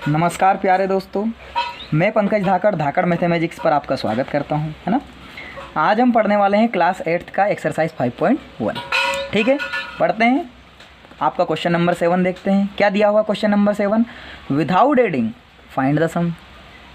नमस्कार प्यारे दोस्तों, मैं पंकज धाकड़ मैथमेटिक्स पर आपका स्वागत करता हूं, है ना। आज हम पढ़ने वाले हैं क्लास 8th का एक्सरसाइज 5.1। ठीक है, पढ़ते हैं। आपका क्वेश्चन नंबर 7 देखते हैं। क्या दिया हुआ question number 7? Without adding find the sum.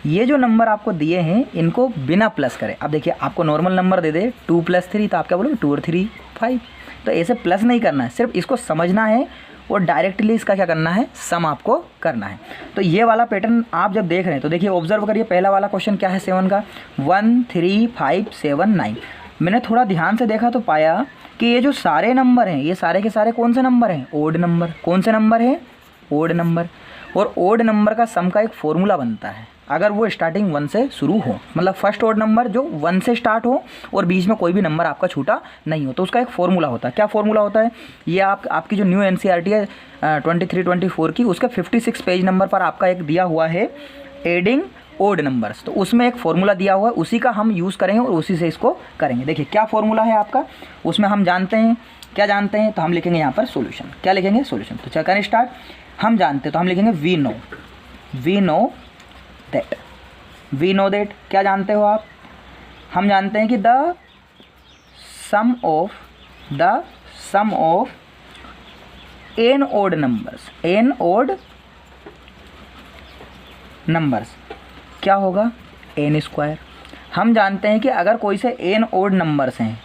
ये जो नंबर आपको दिए हैं इनको बिना प्लस करें। अब देखिए, आपको नॉर्मल नंबर दे दे 2 + 3, तो आप क्या बोलोगे 2 और 3 5। तो ऐसे प्लस नहीं करना है, सिर्फ इसको समझना है और डायरेक्टली इसका क्या करना है, सम आपको करना है। तो ये वाला पैटर्न आप जब देख रहे हैं तो देखिए, ऑब्जर्व करिए। पहला वाला क्वेश्चन क्या है 7 का, 1 3 5 7 9। मैंने थोड़ा ध्यान से देखा तो पाया कि ये जो सारे नंबर हैं, ये सारे के सारे कौन से नंबर हैं, ओड नंबर। कौन से नंबर हैं, ओड नंबर। और ओड नंबर का सम का एक फॉर्मूला बनता है अगर वो स्टार्टिंग 1 से शुरू हो, मतलब फर्स्ट ओड नंबर जो 1 से स्टार्ट हो और बीच में कोई भी नंबर आपका छूटा नहीं हो, तो उसका एक फॉर्मूला होता है। क्या फॉर्मूला होता है? ये आपकी जो न्यू NCERT है 23-24 की, उसके 56 पेज नंबर पर आपका एक दिया हुआ है एडिंग ओड नंबर्स। तो उसमें एक फॉर्मूला दिया हुआ है, उसी का हम यूज़ करेंगे और उसी से इसको करेंगे। देखिए क्या फॉर्मूला है आपका, उसमें हम जानते हैं। क्या जानते हैं? तो हम लिखेंगे यहाँ पर सोल्यूशन। क्या लिखेंगे? सोल्यूशन। तो करें स्टार्ट। हम जानते हैं तो हम लिखेंगे वी नो दैट। क्या जानते हो आप? हम जानते हैं कि the sum of n odd numbers क्या होगा, n²। हम जानते हैं कि अगर कोई से n odd नंबर्स हैं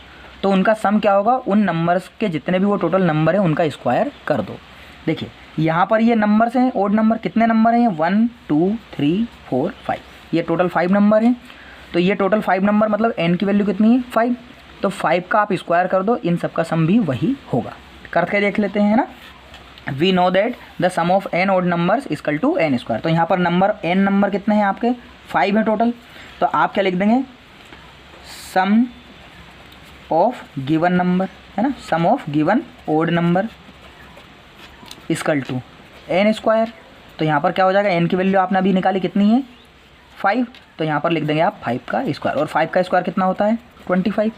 तो उनका सम क्या होगा, उन नंबर्स के जितने भी वो टोटल नंबर है उनका स्क्वायर कर दो। देखिए यहाँ पर ये नंबर्स हैं, ओड नंबर। कितने नंबर हैं? 1 2 3 4 5। ये टोटल 5 नंबर हैं। तो ये टोटल 5 नंबर मतलब n की वैल्यू कितनी है, 5। तो 5 का आप स्क्वायर कर दो, इन सब का सम भी वही होगा। करके देख लेते हैं, है ना। We know that the sum of n odd numbers equal to n²। तो यहाँ पर n नंबर कितने हैं आपके, 5 हैं टोटल। तो आप क्या लिख देंगे, सम ऑफ गिवन नंबर, है ना, sum of given odd number equal to n²। तो यहाँ पर क्या हो जाएगा, n की वैल्यू आपने अभी निकाली, कितनी है, 5। तो यहाँ पर लिख देंगे आप 5 का स्क्वायर। और 5 का स्क्वायर कितना होता है, 25।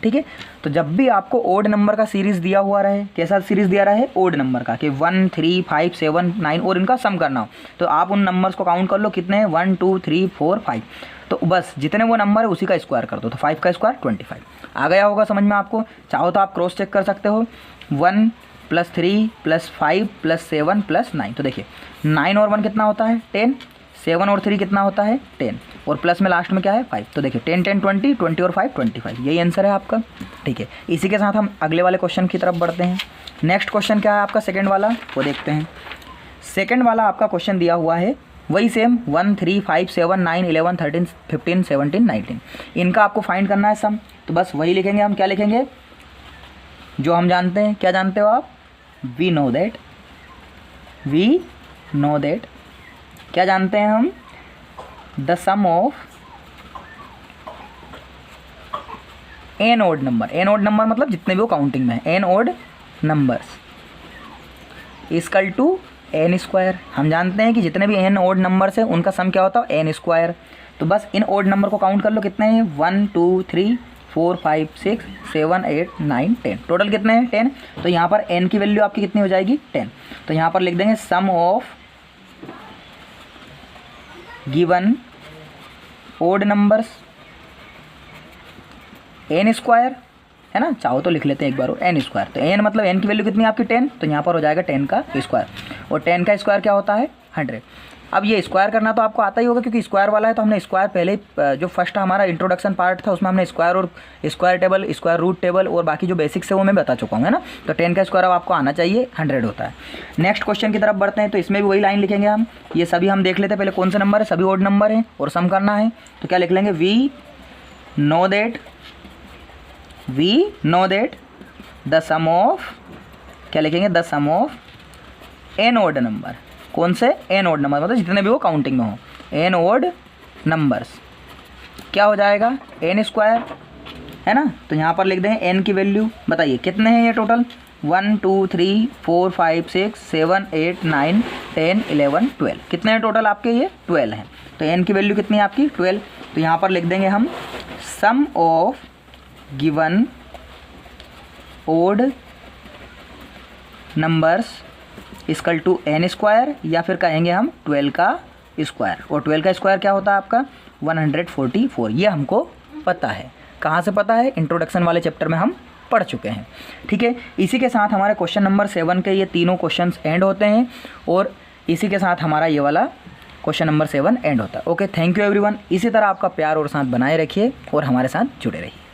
ठीक है। तो जब भी आपको ओड नंबर का सीरीज़ दिया हुआ रहे, कैसा सीरीज़ दिया रहा है, ओड नंबर का, कि 1 3 5 7 9 और इनका सम करना हो, तो आप उन नंबर्स को काउंट कर लो, कितने हैं, 1 2 3 4 5। तो बस जितने वो नंबर है उसी का स्क्वायर कर दो। तो 5 का स्क्वायर 25 आ गया होगा समझ में आपको। चाहो तो आप क्रॉस चेक कर सकते हो, 1 + 3 + 5 + 7 + 9। तो देखिए 9 और 1 कितना होता है, 10। 7 और 3 कितना होता है, 10। और प्लस में लास्ट में क्या है, 5। तो देखिए 10 10 20 20 और 5 25, यही आंसर है आपका। ठीक है, इसी के साथ हम अगले वाले क्वेश्चन की तरफ बढ़ते हैं। नेक्स्ट क्वेश्चन क्या है आपका, सेकंड वाला, वो देखते हैं। सेकंड वाला आपका क्वेश्चन दिया हुआ है वही सेम, 1 3 5 7 9 11 13 15 17 19। इनका आपको फाइंड करना है सम। तो बस वही लिखेंगे हम। क्या लिखेंगे, जो हम जानते हैं। क्या जानते हो आप, वी नो दैट। क्या जानते हैं हम, the sum of n odd number मतलब जितने भी वो काउंटिंग में है, n odd numbers equal to n²। हम जानते हैं कि जितने भी n ओड नंबर्स हैं उनका सम क्या होता है, n²। तो बस इन ओड नंबर को काउंट कर लो, कितने हैं, 1 2 3 4 5 6 7 8 9 10। टोटल कितने हैं, 10। तो यहाँ पर n की वैल्यू आपकी कितनी हो जाएगी, 10। तो यहाँ पर लिख देंगे sum of given odd numbers n², है ना। चाहो तो लिख लेते हैं एक बार और, n²। तो n मतलब n की वैल्यू कितनी है आपकी, 10। तो यहाँ पर हो जाएगा 10 का स्क्वायर। और 10 का स्क्वायर क्या होता है, 100। अब ये स्क्वायर करना तो आपको आता ही होगा, क्योंकि स्क्वायर वाला है। तो हमने स्क्वायर पहले जो फर्स्ट हमारा इंट्रोडक्शन पार्ट था उसमें हमने स्क्वायर और square table, square root table और बाकी जो बेसिक्स है वो मैं बता चुका हूँ, है ना। तो 10 का स्क्वायर अब आपको आना चाहिए, 100 होता है। नेक्स्ट क्वेश्चन की तरफ बढ़ते हैं। तो इसमें भी वही लाइन लिखेंगे हम। ये सभी हम देख लेते हैं पहले कौन से नंबर है, सभी ओड नंबर हैं और सम करना है। तो क्या लिख लेंगे, we know that the sum of, क्या लिखेंगे, the sum of n odd number. कौन से, n ओड नंबर मतलब जितने भी वो काउंटिंग में हो, n ओड नंबर्स क्या हो जाएगा, n², है ना। तो यहाँ पर लिख देंगे n की वैल्यू। बताइए कितने हैं ये टोटल, 1 2 3 4 5 6 7 8 9 10 11 12। कितने हैं टोटल आपके, ये 12 हैं। तो n की वैल्यू कितनी है आपकी, 12। तो यहाँ पर लिख देंगे हम sum of given odd numbers equal to n² या फिर कहेंगे हम 12 का स्क्वायर, और 12 का स्क्वायर क्या होता है आपका 144, ये हमको पता है। कहाँ से पता है? इंट्रोडक्शन वाले चैप्टर में हम पढ़ चुके हैं। ठीक है, इसी के साथ हमारे क्वेश्चन नंबर 7 के ये तीनों क्वेश्चंस एंड होते हैं और इसी के साथ हमारा ये वाला क्वेश्चन नंबर 7 एंड होता है। Okay, thank you everyone. इसी तरह आपका प्यार और साथ बनाए रखिए और हमारे साथ जुड़े रहिए।